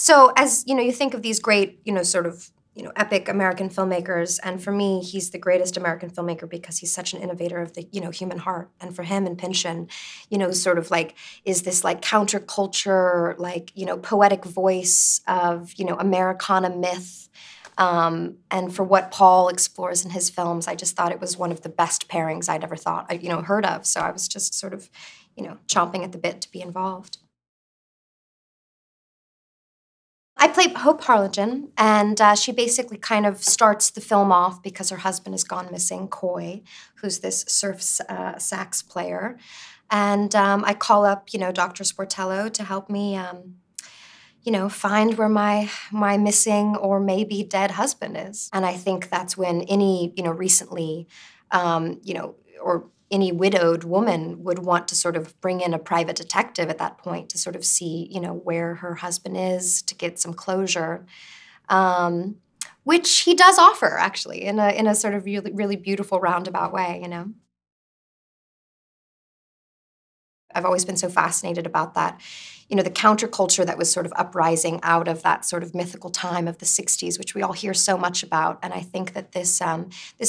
So as, you think of these great, sort of, epic American filmmakers, and for me, he's the greatest American filmmaker because he's such an innovator of the, human heart. And for him and Pynchon, sort of like, is this like counterculture, like, poetic voice of, Americana myth. And for what Paul explores in his films, I just thought it was one of the best pairings I'd ever thought, heard of. So I was just sort of, chomping at the bit to be involved. I play Hope Harlingen, and she basically kind of starts the film off because her husband has gone missing, Coy, who's this surf sax player. And I call up, Dr. Sportello to help me, find where my missing or maybe dead husband is. And I think that's when any, recently, or any widowed woman would want to sort of bring in a private detective at that point to sort of see, where her husband is, to get some closure, which he does offer, actually, in a sort of really, really beautiful roundabout way, I've always been so fascinated about that, the counterculture that was sort of uprising out of that sort of mythical time of the 60s, which we all hear so much about. And I think that this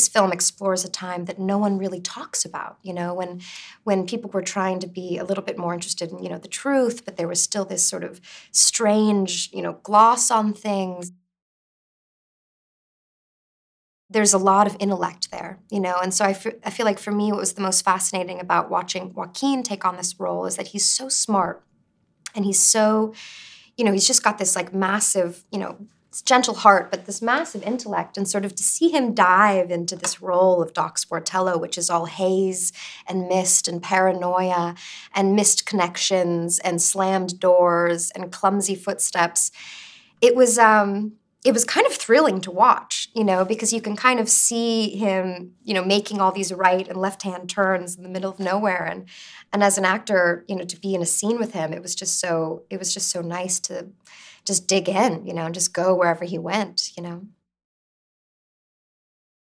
film explores a time that no one really talks about, when people were trying to be a little bit more interested in, the truth, but there was still this sort of strange, gloss on things. There's a lot of intellect there, and so I feel like for me what was the most fascinating about watching Joaquin take on this role is that he's so smart, and he's so, he's just got this like massive, gentle heart, but this massive intellect, and sort of to see him dive into this role of Doc Sportello, which is all haze and mist and paranoia and missed connections and slammed doors and clumsy footsteps, it was kind of thrilling to watch, because you can kind of see him, making all these right and left-hand turns in the middle of nowhere. And as an actor, to be in a scene with him, it was just so nice to just dig in, and just go wherever he went,